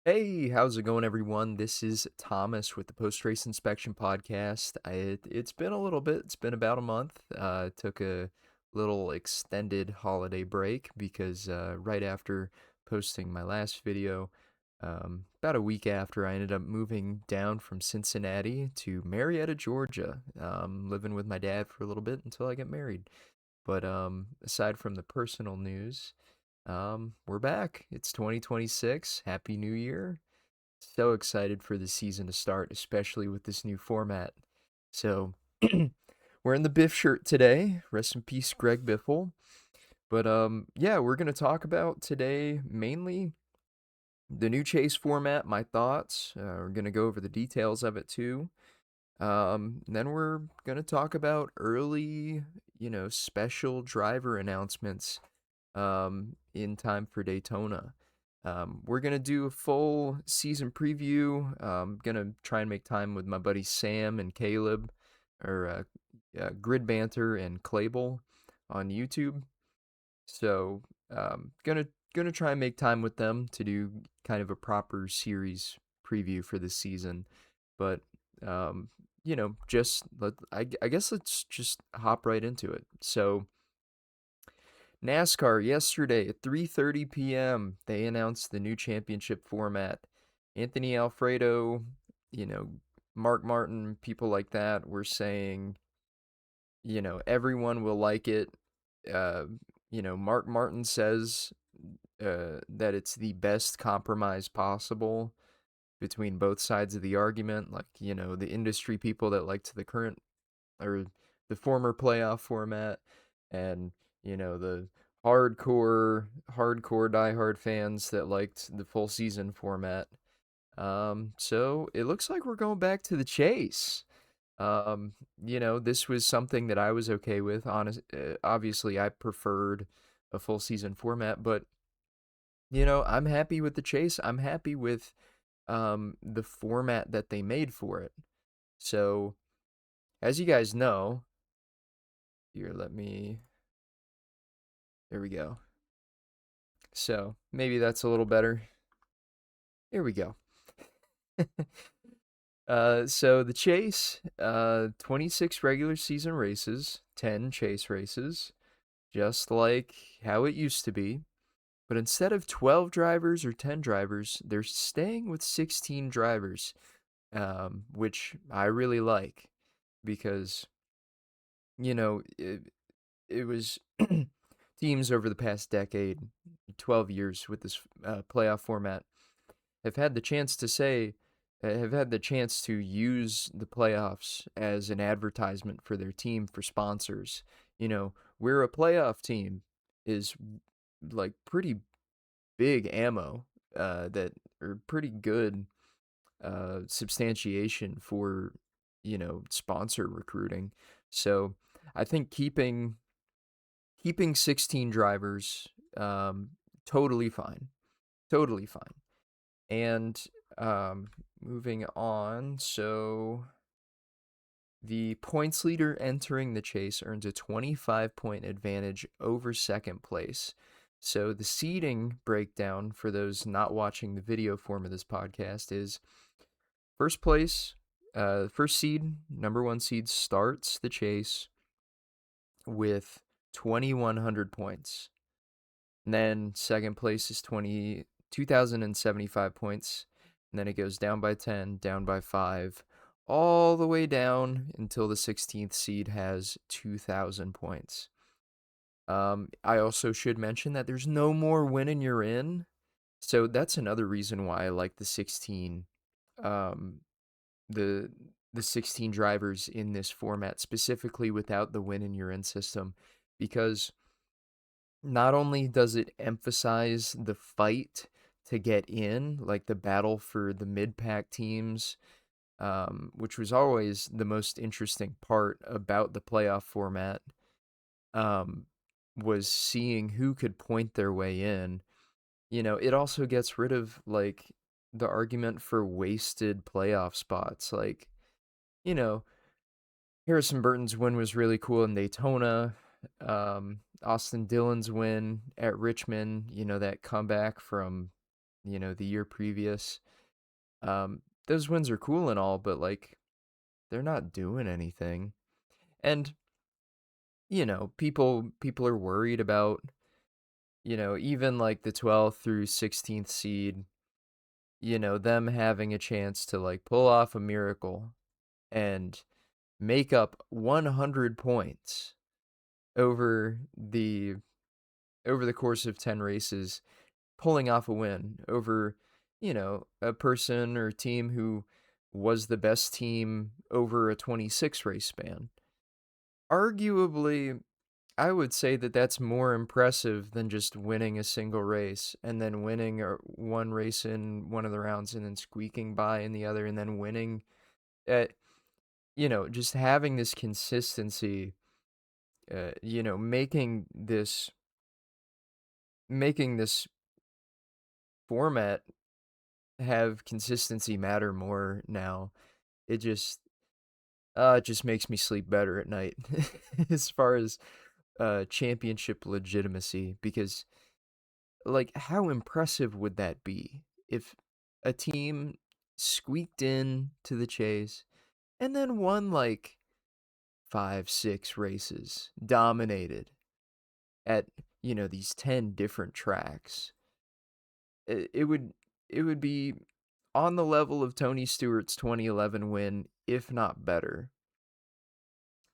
Hey, how's it going, everyone? This is Thomas with the Post Race Inspection Podcast. It's been a little bit, it's been about a month. Took a little extended holiday break because right after posting my last video, about a week after, I ended up moving down from Cincinnati to Marietta, Georgia, living with my dad for a little bit until I get married. But aside from the personal news, we're back. It's 2026. Happy New Year. So excited for the season to start, especially with this new format. So, wearing the Biff shirt today. Rest in peace, Greg Biffle. But yeah, we're gonna talk about today mainly the new Chase format, my thoughts. We're gonna go over the details of it too. Then we're gonna talk about early, special driver announcements in time for Daytona. We're gonna do a full season preview. Gonna try and make time with my buddies Sam and Caleb, or Grid Banter and Clable on YouTube. So gonna try and make time with them to do kind of a proper series preview for this season. But I guess let's just hop right into it. So NASCAR yesterday at 3:30 p.m. they announced the new championship format. Anthony Alfredo, you know, Mark Martin, people like that were saying, everyone will like it. Uh, Mark Martin says that it's the best compromise possible between both sides of the argument. Like, the industry people that liked the current or the former playoff format, and the hardcore diehard fans that liked the full season format. So it looks like we're going back to the chase. This was something that I was okay with. Obviously, I preferred a full season format, but I'm happy with the chase. I'm happy with the format that they made for it. So, as you guys know, here, there we go. So, maybe that's a little better. Here we go. So the chase, 26 regular season races, 10 chase races, just like how it used to be. But instead of 12 drivers or 10 drivers, they're staying with 16 drivers, which I really like because, it was teams over the past decade, 12 years with this playoff format, have had the chance to use the playoffs as an advertisement for their team for sponsors. We're a playoff team is like pretty big ammo that are pretty good substantiation for sponsor recruiting. So I think keeping 16 drivers, totally fine, totally fine. And moving on, so the points leader entering the chase earns a 25-point advantage over second place. So the seeding breakdown for those not watching the video form of this podcast is first place, first seed, number one seed starts the chase with 2,100 points. And then second place is 2,075 points. And then it goes down by 10, down by 5, all the way down until the 16th seed has 2,000 points. I also should mention that there's no more win and you're in. So that's another reason why I like the 16, um, the 16 drivers in this format, specifically without the win and you're in system, because not only does it emphasize the fight to get in, like the battle for the mid-pack teams, which was always the most interesting part about the playoff format, um, was seeing who could point their way in. It also gets rid of like the argument for wasted playoff spots. Like, you know, Harrison Burton's win was really cool in Daytona. Austin Dillon's win at Richmond, that comeback from the year previous. Those wins are cool and all, but like they're not doing anything. And people are worried about, even like the 12th through 16th seed, them having a chance to like pull off a miracle and make up 100 points over the over the course of 10 races, pulling off a win over, a person or team who was the best team over a 26 race span. Arguably, I would say that that's more impressive than just winning a single race and then winning one race in one of the rounds and then squeaking by in the other and then winning. At, just having this consistency, making this format have consistency matter more now. It just makes me sleep better at night as far as championship legitimacy, because like how impressive would that be if a team squeaked in to the chase and then won like 5, 6 races, dominated at these 10 different tracks. It would be on the level of Tony Stewart's 2011 win, if not better.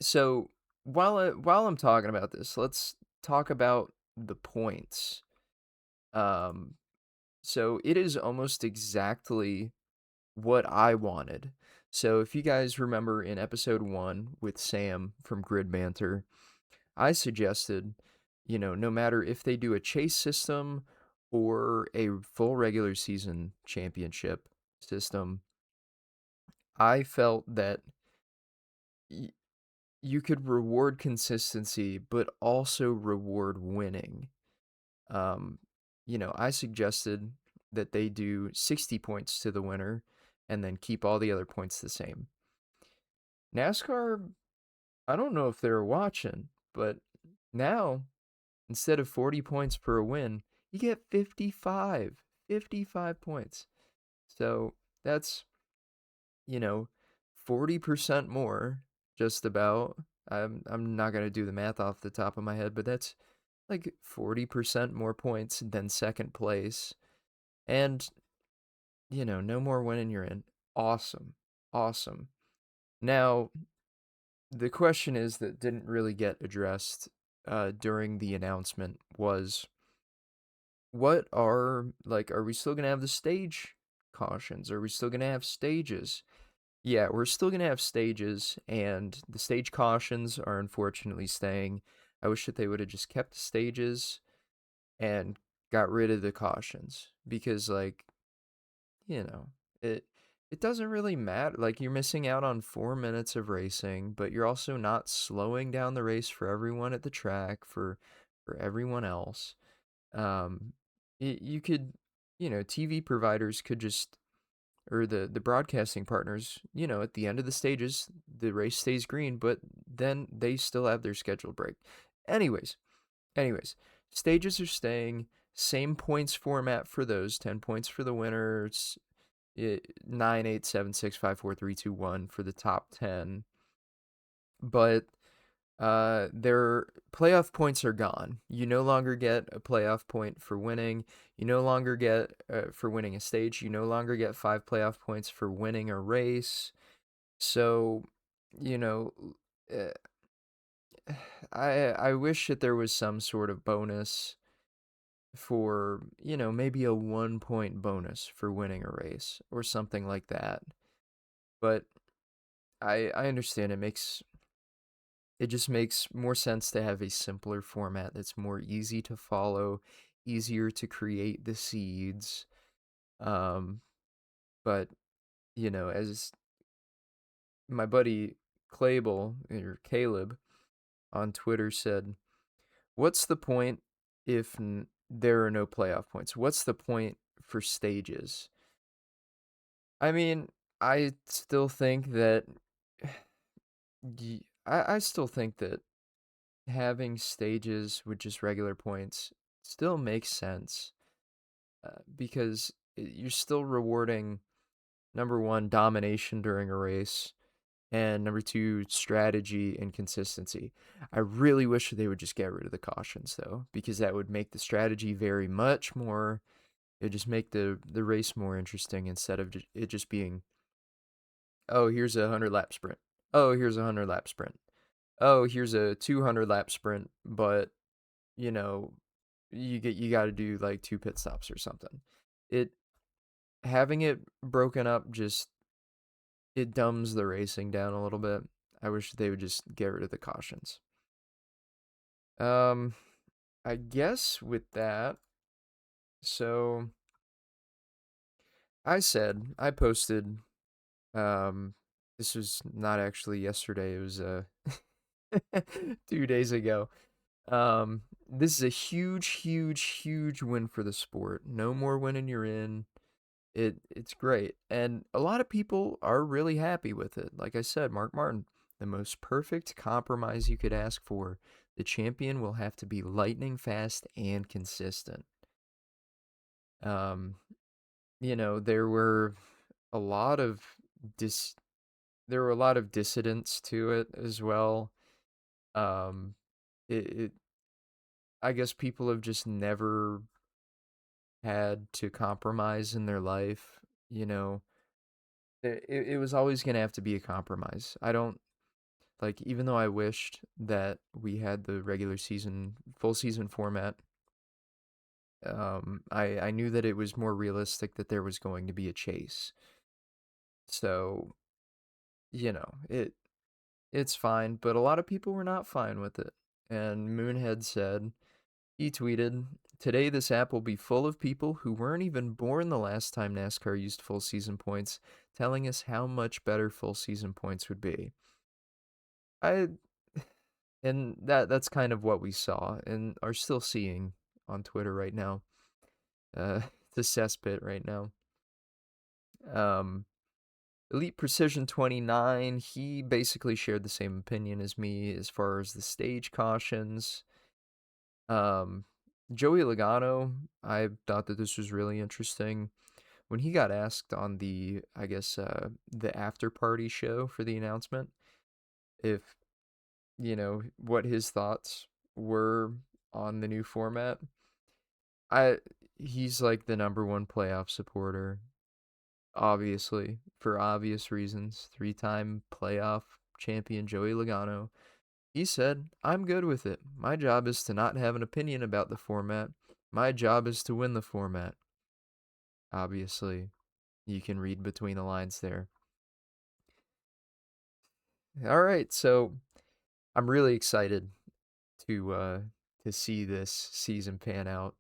So while I'm talking about this, let's talk about the points. Um, so it is almost exactly what I wanted. So if you guys remember in episode 1 with Sam from Grid Banter, I suggested, no matter if they do a chase system or a full regular season championship system, I felt that you could reward consistency, but also reward winning. Um, I suggested that they do 60 points to the winner and then keep all the other points the same. NASCAR, I don't know if they're watching, but now instead of 40 points per win, you get 55 points. So that's, you know, 40% more, just about. I'm not going to do the math off the top of my head, but that's like 40% more points than second place. And, no more winning, you're in. Awesome. Awesome. Now, the question is that didn't really get addressed during the announcement was, are we still going to have the stage cautions? Are we still going to have stages? Yeah, we're still going to have stages, and the stage cautions are unfortunately staying. I wish that they would have just kept the stages and got rid of the cautions, because like, you know, it it doesn't really matter. Like, you're missing out on 4 minutes of racing, but you're also not slowing down the race for everyone at the track, for everyone else. Um you could, TV providers could just, or the broadcasting partners, at the end of the stages, the race stays green, but then they still have their scheduled break. Anyways, anyways, stages are staying, same points format for those, 10 points for the winners, 9, 8, 7, 6, 5, 4, 3, 2, 1 for the top 10. But their playoff points are gone. You no longer get a playoff point for winning. You no longer get, for winning a stage. You no longer get 5 playoff points for winning a race. So, you know, uh, I wish that there was some sort of bonus for, maybe a 1 point bonus for winning a race or something like that. But I understand it just makes more sense to have a simpler format that's more easy to follow, easier to create the seeds. Um, but, as my buddy Caleb on Twitter said, what's the point if there are no playoff points? What's the point for stages? I mean, I still think that I still think that having stages with just regular points still makes sense, because you're still rewarding number one, domination during a race, and number two, strategy and consistency. I really wish they would just get rid of the cautions though, because that would make the strategy very much more. It would just make the race more interesting instead of it just being, oh, here's a 100 lap sprint. Oh, here's a 100 lap sprint. Oh, here's a 200 lap sprint, but you know, you got to do like 2 pit stops or something. It Having it broken up just it dumbs the racing down a little bit. I wish they would just get rid of the cautions. Um, I guess with that, so I posted. Um, this was not actually yesterday. It was 2 days ago. This is a huge, huge, huge win for the sport. No more winning you're in. It's great. And a lot of people are really happy with it. Like I said, Mark Martin, the most perfect compromise you could ask for. The champion will have to be lightning fast and consistent. Um, there were a lot of dis there were a lot of dissidents to it as well. Um, it I guess people have just never had to compromise in their life, you know. It was always going to have to be a compromise. I don't like, even though I wished that we had the regular season, full season format, I knew that it was more realistic that there was going to be a chase. So, it's fine, but a lot of people were not fine with it. And Moonhead said, he tweeted, "Today this app will be full of people who weren't even born the last time NASCAR used full season points, telling us how much better full season points would be." I and that's kind of what we saw and are still seeing on Twitter right now. The cesspit right now. Um, Elite Precision 29, he basically shared the same opinion as me as far as the stage cautions. Um, Joey Logano, I thought that this was really interesting. When he got asked on the, I guess, the after party show for the announcement, if, what his thoughts were on the new format, I he's like the number one playoff supporter, obviously, for obvious reasons. 3-time playoff champion Joey Logano. He said, "I'm good with it. My job is to not have an opinion about the format. My job is to win the format." Obviously, you can read between the lines there. All right, so I'm really excited to see this season pan out.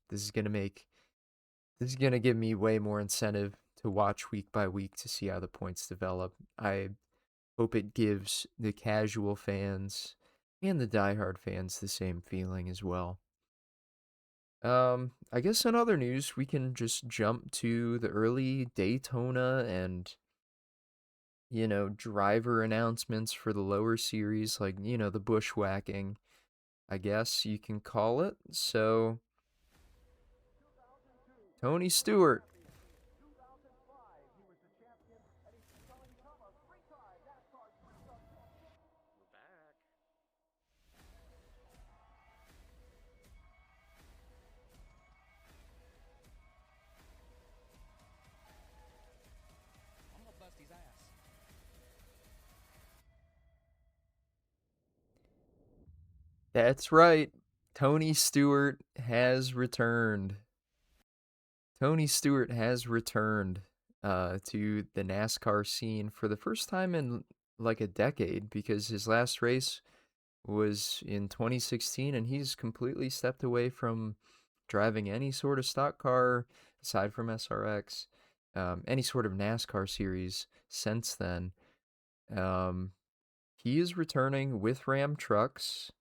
This is gonna give me way more incentive to watch week by week to see how the points develop. I hope it gives the casual fans and the diehard fans the same feeling as well. I guess in other news, we can just jump to the early Daytona and, driver announcements for the lower series, like, the bushwhacking, I guess you can call it. So, Tony Stewart. That's right. Tony Stewart has returned. Tony Stewart has returned to the NASCAR scene for the first time in like a decade, because his last race was in 2016 and he's completely stepped away from driving any sort of stock car aside from SRX, any sort of NASCAR series since then. Um, he is returning with Ram trucks,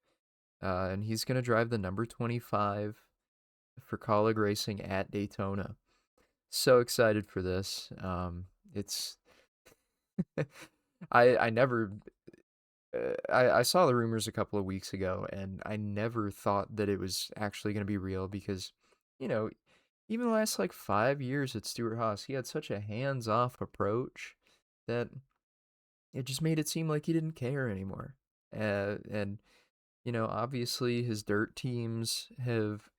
and he's going to drive the number 25 for Kaulig Racing at Daytona. So excited for this. It's I never I saw the rumors a couple of weeks ago, and I never thought that it was actually going to be real because, you know, even the last like 5 years at Stewart Haas, he had such a hands-off approach that it just made it seem like he didn't care anymore. And obviously his dirt teams have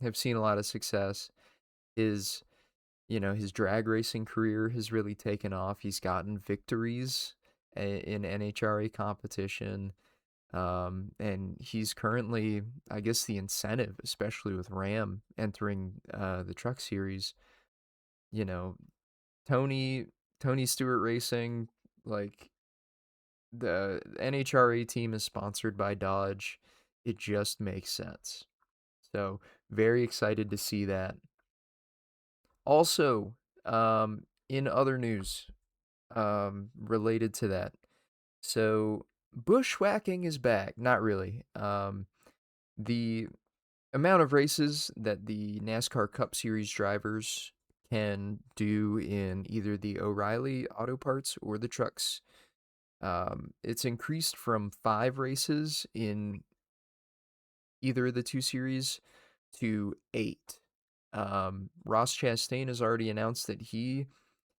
have seen a lot of success. His his drag racing career has really taken off. He's gotten victories in NHRA competition. And he's currently, I guess, the incentive, especially with Ram entering the Truck Series. You know, Tony Tony Stewart Racing, like the NHRA team is sponsored by Dodge. It just makes sense. So very excited to see that. Also, in other news, related to that, so bushwhacking is back. Not really. The amount of races that the NASCAR Cup Series drivers can do in either the O'Reilly Auto Parts or the trucks, it's increased from 5 races in either of the two series to 8. Ross Chastain has already announced that he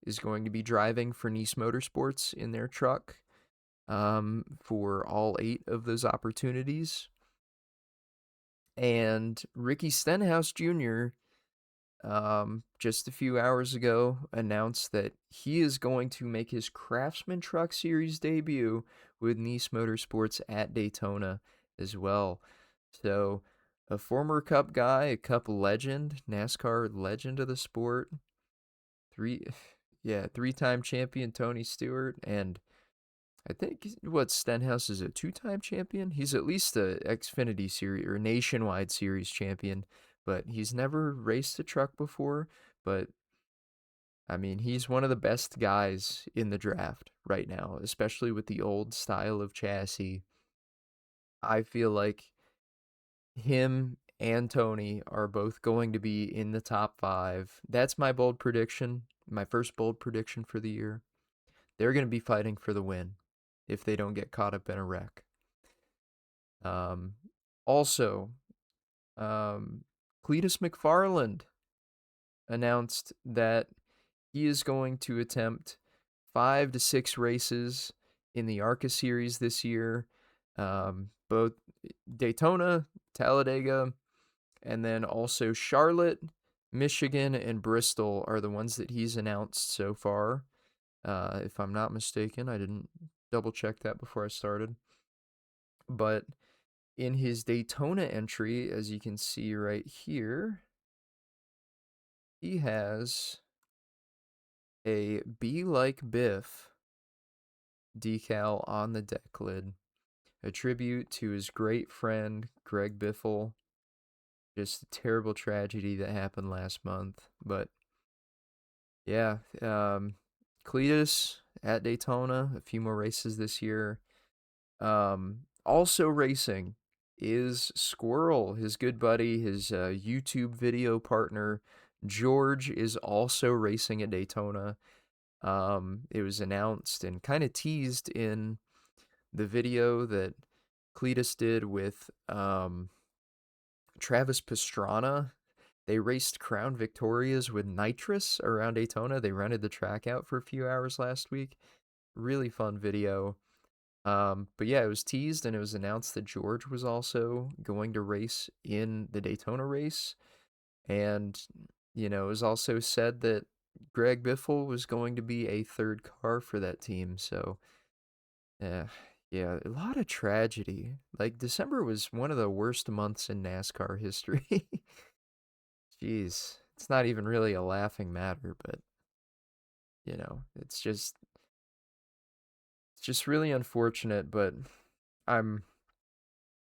is going to be driving for Nice Motorsports in their truck for all 8 of those opportunities. And Ricky Stenhouse Jr. Just a few hours ago announced that he is going to make his Craftsman Truck Series debut with Nice Motorsports at Daytona as well. So, a former Cup guy, a Cup legend, NASCAR legend of the sport, three, yeah, 3-time champion Tony Stewart, and I think what Stenhouse is a 2-time champion. He's at least a Xfinity Series or Nationwide Series champion, but he's never raced a truck before. But I mean, he's one of the best guys in the draft right now, especially with the old style of chassis. I feel like him and Tony are both going to be in the top 5. That's my bold prediction, my first bold prediction for the year. They're going to be fighting for the win if they don't get caught up in a wreck. Um, also, Cleetus McFarland announced that he is going to attempt 5 to 6 races in the ARCA series this year. Both Daytona, Talladega, and then also Charlotte, Michigan, and Bristol are the ones that he's announced so far. If I'm not mistaken, I didn't double check that before I started. But in his Daytona entry, as you can see right here, he has a Be Like Biff decal on the deck lid, a tribute to his great friend Greg Biffle. Just a terrible tragedy that happened last month. But yeah, Cleetus at Daytona, a few more races this year. Also racing is Squirrel, his good buddy, his YouTube video partner. George is also racing at Daytona. It was announced and kind of teased in the video that Cleetus did with Travis Pastrana. They raced Crown Victorias with nitrous around Daytona. They rented the track out for a few hours last week. Really fun video. But yeah, it was teased and it was announced that George was also going to race in the Daytona race. And, it was also said that Greg Biffle was going to be a third car for that team. So, uh, yeah, a lot of tragedy. Like, December was one of the worst months in NASCAR history. Jeez, it's not even really a laughing matter, but, it's just really unfortunate, but I'm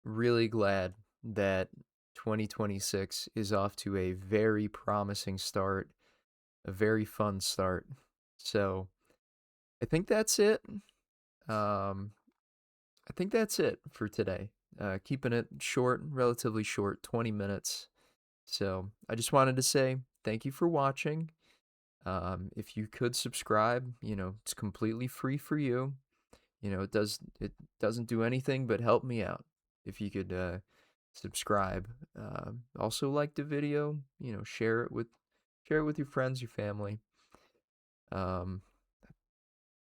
really glad that 2026 is off to a very promising start, a very fun start. So I think that's it. I think that's it for today. Keeping it short, relatively short, 20 minutes. So I just wanted to say thank you for watching. If you could subscribe, it's completely free for you. It doesn't do anything but help me out if you could subscribe. Also like the video, share it with Share it with your friends, your family. Um,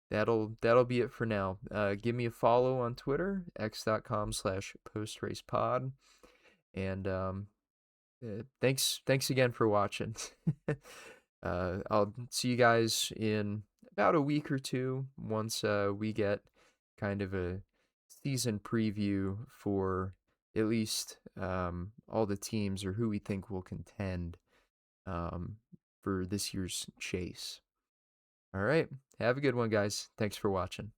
that'll be it for now. Give me a follow on Twitter, x.com/postracepod. And thanks again for watching. I'll see you guys in about a week or two once we get kind of a season preview for at least all the teams or who we think will contend um, for this year's chase. All right. Have a good one, guys. Thanks for watching.